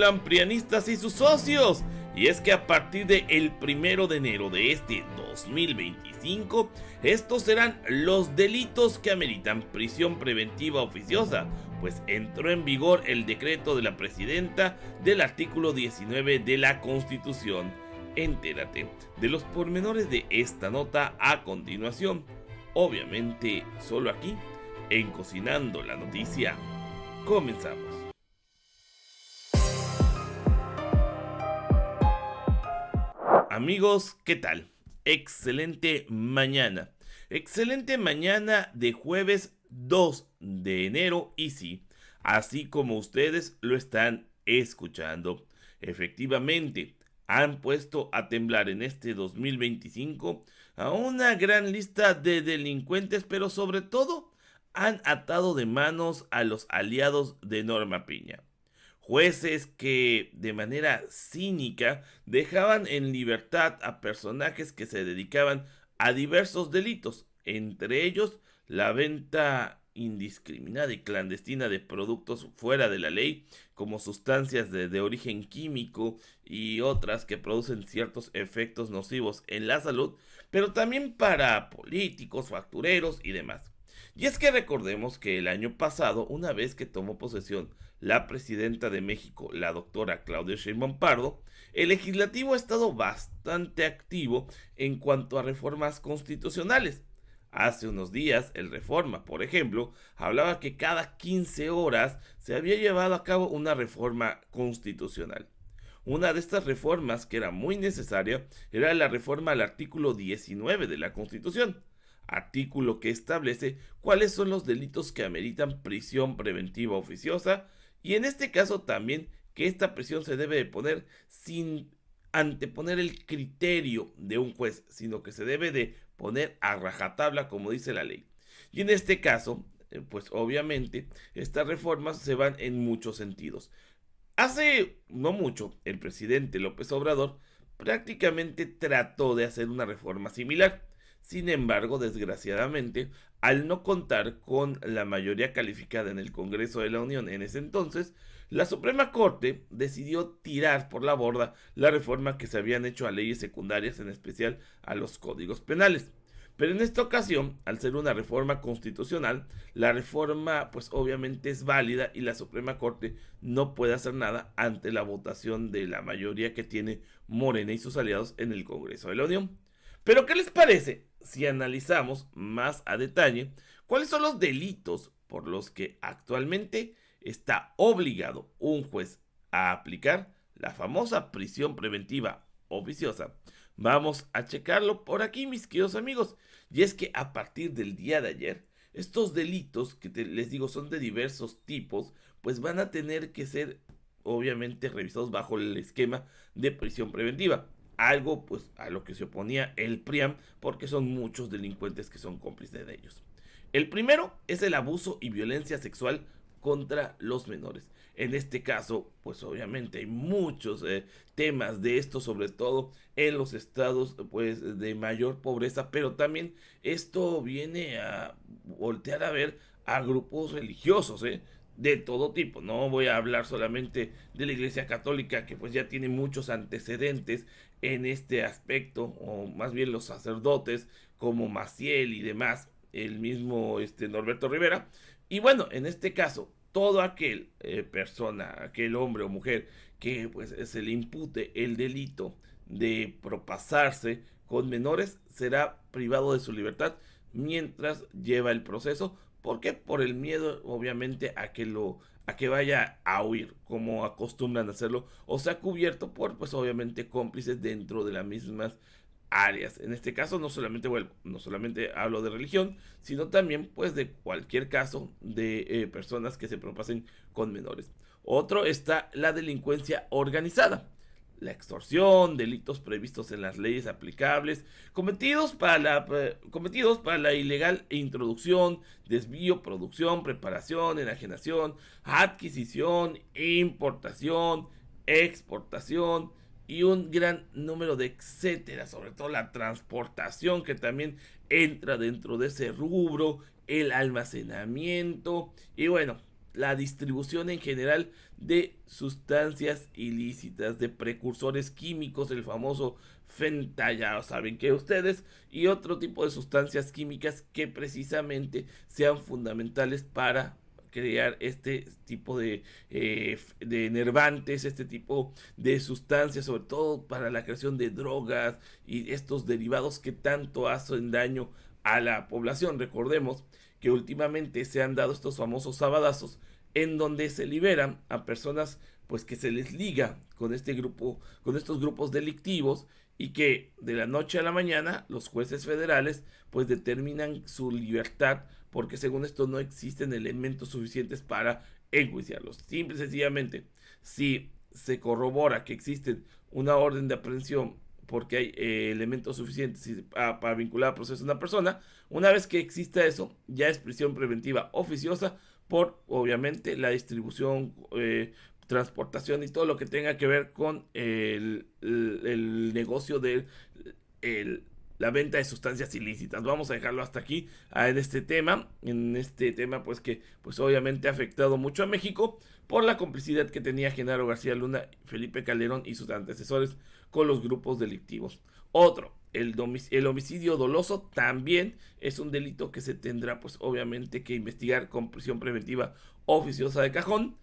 aseguran prianistas y sus socios. Y es que a partir del 1 de enero de este 2025, estos serán los delitos que ameritan prisión preventiva oficiosa, pues entró en vigor el decreto de la presidenta del artículo 19 de la Constitución. Entérate de los pormenores de esta nota a continuación, obviamente solo aquí, en Cocinando la Noticia. Comenzamos. Amigos, ¿qué tal? Excelente mañana. Excelente mañana de jueves 2 de enero y sí, así como ustedes lo están escuchando. Efectivamente, han puesto a temblar en este 2025 a una gran lista de delincuentes, pero sobre todo han atado de manos a los aliados de Norma Piña. Jueces que de manera cínica dejaban en libertad a personajes que se dedicaban a diversos delitos, entre ellos la venta indiscriminada y clandestina de productos fuera de la ley, como sustancias de origen químico y otras que producen ciertos efectos nocivos en la salud, pero también para políticos, factureros y demás. Y es que recordemos que el año pasado, una vez que tomó posesión la presidenta de México, la doctora Claudia Sheinbaum Pardo, el legislativo ha estado bastante activo en cuanto a reformas constitucionales. Hace unos días, el Reforma, por ejemplo, hablaba que cada 15 horas se había llevado a cabo una reforma constitucional. Una de estas reformas que era muy necesaria era la reforma al artículo 19 de la Constitución, artículo que establece cuáles son los delitos que ameritan prisión preventiva oficiosa y en este caso también que esta prisión se debe de poner sin anteponer el criterio de un juez, sino que se debe de poner a rajatabla como dice la ley. Y en este caso, pues obviamente estas reformas se van en muchos sentidos. Hace no mucho, el presidente López Obrador prácticamente trató de hacer una reforma similar. Sin embargo, desgraciadamente, al no contar con la mayoría calificada en el Congreso de la Unión en ese entonces, la Suprema Corte decidió tirar por la borda la reforma que se habían hecho a leyes secundarias, en especial a los códigos penales. Pero en esta ocasión, al ser una reforma constitucional, la reforma pues obviamente es válida y la Suprema Corte no puede hacer nada ante la votación de la mayoría que tiene Morena y sus aliados en el Congreso de la Unión. Pero ¿qué les parece si analizamos más a detalle cuáles son los delitos por los que actualmente está obligado un juez a aplicar la famosa prisión preventiva oficiosa? Vamos a checarlo por aquí, mis queridos amigos. Y es que a partir del día de ayer, estos delitos que les digo son de diversos tipos, pues van a tener que ser obviamente revisados bajo el esquema de prisión preventiva. Algo pues a lo que se oponía el PRIAM porque son muchos delincuentes que son cómplices de ellos. El primero es el abuso y violencia sexual contra los menores. En este caso, pues obviamente hay muchos temas de esto, sobre todo en los estados pues de mayor pobreza, pero también esto viene a voltear a ver a grupos religiosos, de todo tipo. No voy a hablar solamente de la Iglesia Católica, que pues ya tiene muchos antecedentes en este aspecto, o más bien los sacerdotes como Maciel y demás, el mismo Norberto Rivera. Y bueno, en este caso, todo aquel persona, aquel hombre o mujer que pues se le impute el delito de propasarse con menores será privado de su libertad mientras lleva el proceso. ¿Por qué? Por el miedo, obviamente, a que vaya a huir, como acostumbran a hacerlo, o sea, cubierto por, pues, obviamente, cómplices dentro de las mismas áreas. En este caso, no solamente hablo de religión, sino también, pues, de cualquier caso de personas que se propasen con menores. Otro está la delincuencia organizada. La extorsión, delitos previstos en las leyes aplicables, cometidos para la ilegal introducción, desvío, producción, preparación, enajenación, adquisición, importación, exportación y un gran número de etcétera, sobre todo la transportación que también entra dentro de ese rubro, el almacenamiento y bueno, la distribución en general de sustancias ilícitas, de precursores químicos, el famoso fenta, ya saben que ustedes, y otro tipo de sustancias químicas que precisamente sean fundamentales para crear este tipo de enervantes, este tipo de sustancias, sobre todo para la creación de drogas y estos derivados que tanto hacen daño a la población. Recordemos que últimamente se han dado estos famosos sabadazos en donde se liberan a personas pues que se les liga con este grupo, con estos grupos delictivos, y que de la noche a la mañana los jueces federales pues determinan su libertad porque según esto no existen elementos suficientes para enjuiciarlos. Simple y sencillamente, si se corrobora que existe una orden de aprehensión porque hay elementos suficientes para vincular a proceso a una persona, una vez que exista eso, ya es prisión preventiva oficiosa por, obviamente, la distribución, transportación y todo lo que tenga que ver con el negocio de el, la venta de sustancias ilícitas. Vamos a dejarlo hasta aquí en este tema pues que pues obviamente ha afectado mucho a México por la complicidad que tenía Genaro García Luna, Felipe Calderón y sus antecesores con los grupos delictivos. Otro, el homicidio doloso también es un delito que se tendrá pues obviamente que investigar con prisión preventiva oficiosa de cajón.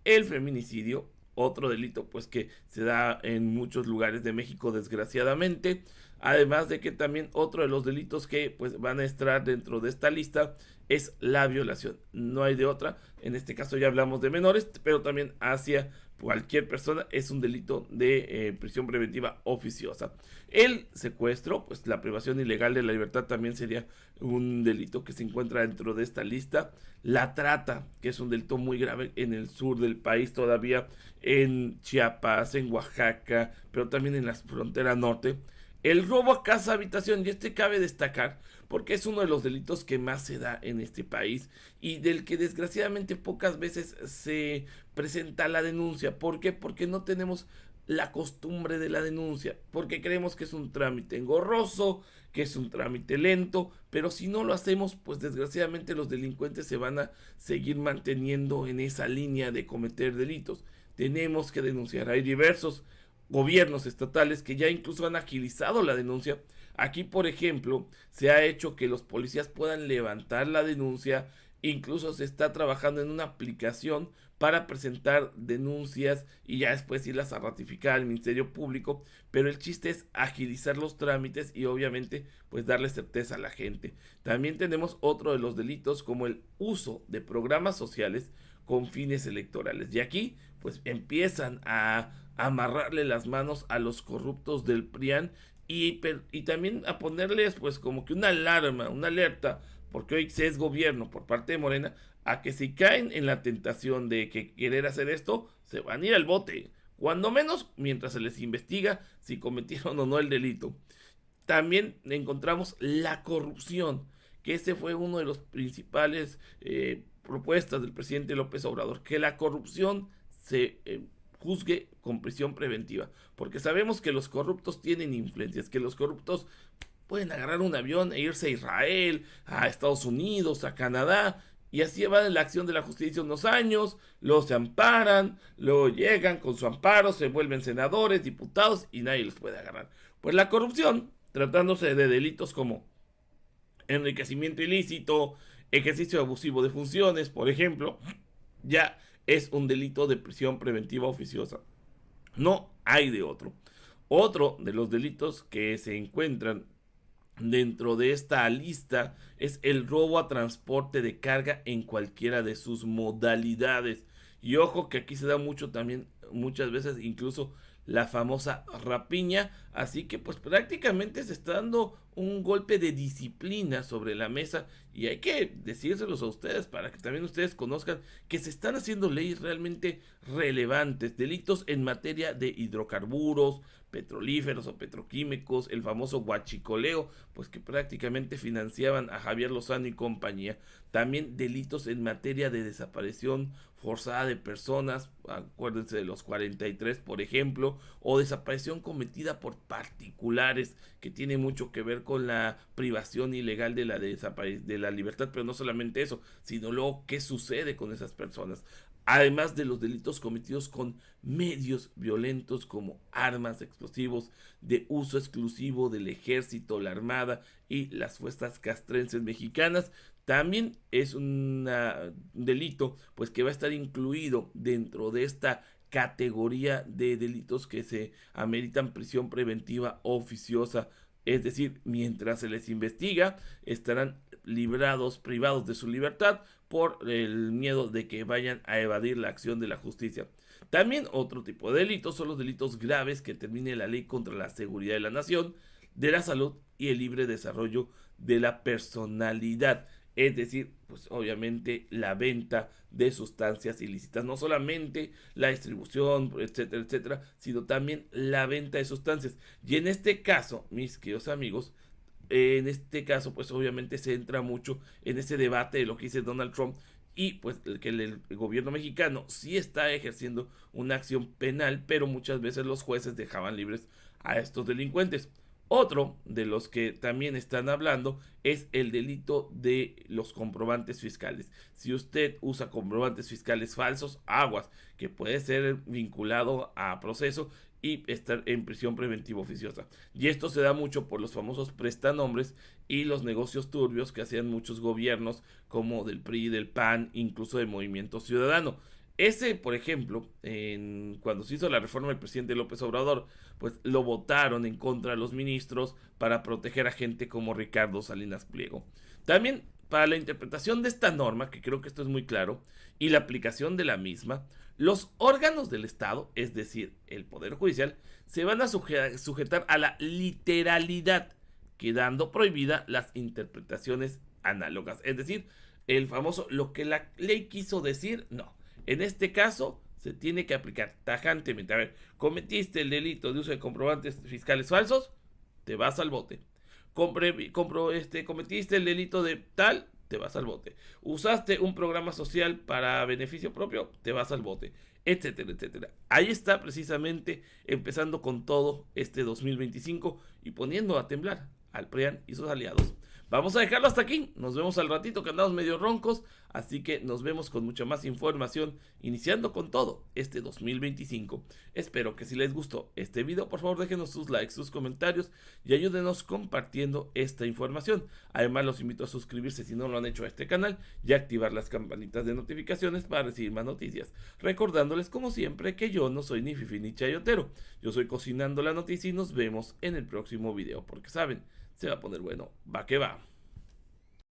El feminicidio, otro delito pues que se da en muchos lugares de México desgraciadamente. Además de que también otro de los delitos que pues van a estar dentro de esta lista es la violación. No hay de otra. En este caso ya hablamos de menores, pero también hacia cualquier persona es un delito de prisión preventiva oficiosa. El secuestro, pues la privación ilegal de la libertad también sería un delito que se encuentra dentro de esta lista. La trata, que es un delito muy grave en el sur del país todavía, en Chiapas, en Oaxaca, pero también en la frontera norte. El robo a casa habitación, y este cabe destacar porque es uno de los delitos que más se da en este país y del que desgraciadamente pocas veces se presenta la denuncia. ¿Por qué? Porque no tenemos la costumbre de la denuncia, porque creemos que es un trámite engorroso, que es un trámite lento, pero si no lo hacemos, pues desgraciadamente los delincuentes se van a seguir manteniendo en esa línea de cometer delitos. Tenemos que denunciar. Hay diversos gobiernos estatales que ya incluso han agilizado la denuncia. Aquí, por ejemplo, se ha hecho que los policías puedan levantar la denuncia, incluso se está trabajando en una aplicación para presentar denuncias y ya después irlas a ratificar al Ministerio Público, pero el chiste es agilizar los trámites y obviamente pues darle certeza a la gente. También tenemos otro de los delitos como el uso de programas sociales con fines electorales, y aquí pues empiezan a amarrarle las manos a los corruptos del PRIAN y también a ponerles pues como que una alarma, una alerta, porque hoy se es gobierno por parte de Morena, a que si caen en la tentación de que querer hacer esto, se van a ir al bote, cuando menos mientras se les investiga si cometieron o no el delito. También encontramos la corrupción, que ese fue uno de los principales propuestas del presidente López Obrador, que la corrupción se juzgue con prisión preventiva, porque sabemos que los corruptos tienen influencias, que los corruptos pueden agarrar un avión e irse a Israel, a Estados Unidos, a Canadá, y así va la acción de la justicia unos años, los amparan, luego llegan con su amparo, se vuelven senadores, diputados y nadie los puede agarrar. Pues la corrupción, tratándose de delitos como enriquecimiento ilícito, ejercicio abusivo de funciones, por ejemplo, ya es un delito de prisión preventiva oficiosa. No hay de otro. Otro de los delitos que se encuentran dentro de esta lista es el robo a transporte de carga en cualquiera de sus modalidades. Y ojo que aquí se da mucho también, muchas veces incluso la famosa rapiña, así que pues prácticamente se está dando un golpe de disciplina sobre la mesa y hay que decírselos a ustedes para que también ustedes conozcan que se están haciendo leyes realmente relevantes, delitos en materia de hidrocarburos, petrolíferos o petroquímicos, el famoso huachicoleo, pues que prácticamente financiaban a Javier Lozano y compañía. También delitos en materia de desaparición forzada de personas, acuérdense de los 43 por ejemplo, o desaparición cometida por particulares que tiene mucho que ver con la privación ilegal de la libertad, pero no solamente eso, sino luego qué sucede con esas personas. Además de los delitos cometidos con medios violentos como armas, explosivos, de uso exclusivo del ejército, la armada y las fuerzas castrenses mexicanas, también es un delito pues que va a estar incluido dentro de esta categoría de delitos que se ameritan prisión preventiva oficiosa. Es decir, mientras se les investiga, estarán privados de su libertad por el miedo de que vayan a evadir la acción de la justicia. También otro tipo de delitos son los delitos graves que termine la ley contra la seguridad de la nación, de la salud y el libre desarrollo de la personalidad. Es decir, pues obviamente la venta de sustancias ilícitas, no solamente la distribución, etcétera, etcétera, sino también la venta de sustancias. Y en este caso, mis queridos amigos, en este caso, pues obviamente se entra mucho en ese debate de lo que dice Donald Trump y pues que el gobierno mexicano sí está ejerciendo una acción penal, pero muchas veces los jueces dejaban libres a estos delincuentes. Otro de los que también están hablando es el delito de los comprobantes fiscales. Si usted usa comprobantes fiscales falsos, aguas, que puede ser vinculado a proceso y estar en prisión preventiva oficiosa. Y esto se da mucho por los famosos prestanombres y los negocios turbios que hacían muchos gobiernos como del PRI, del PAN, incluso del Movimiento Ciudadano. Ese, por ejemplo, cuando se hizo la reforma del presidente López Obrador, pues lo votaron en contra de los ministros para proteger a gente como Ricardo Salinas Pliego. También para la interpretación de esta norma, que creo que esto es muy claro, y la aplicación de la misma, los órganos del Estado, es decir, el Poder Judicial, se van a sujetar a la literalidad, quedando prohibida las interpretaciones análogas. Es decir, el famoso lo que la ley quiso decir, no. En este caso, se tiene que aplicar tajantemente. A ver, cometiste el delito de uso de comprobantes fiscales falsos, te vas al bote. Cometiste el delito de tal, te vas al bote. Usaste un programa social para beneficio propio, te vas al bote, etcétera, etcétera. Ahí está precisamente empezando con todo este 2025 y poniendo a temblar al PRIAN y sus aliados. Vamos a dejarlo hasta aquí, nos vemos al ratito que andamos medio roncos, así que nos vemos con mucha más información, iniciando con todo este 2025. Espero que si les gustó este video, por favor déjenos sus likes, sus comentarios y ayúdenos compartiendo esta información. Además los invito a suscribirse si no lo han hecho a este canal y a activar las campanitas de notificaciones para recibir más noticias. Recordándoles como siempre que yo no soy ni fifi ni chayotero, yo soy Cocinando la Noticia y nos vemos en el próximo video, porque saben, se va a poner bueno, va que va.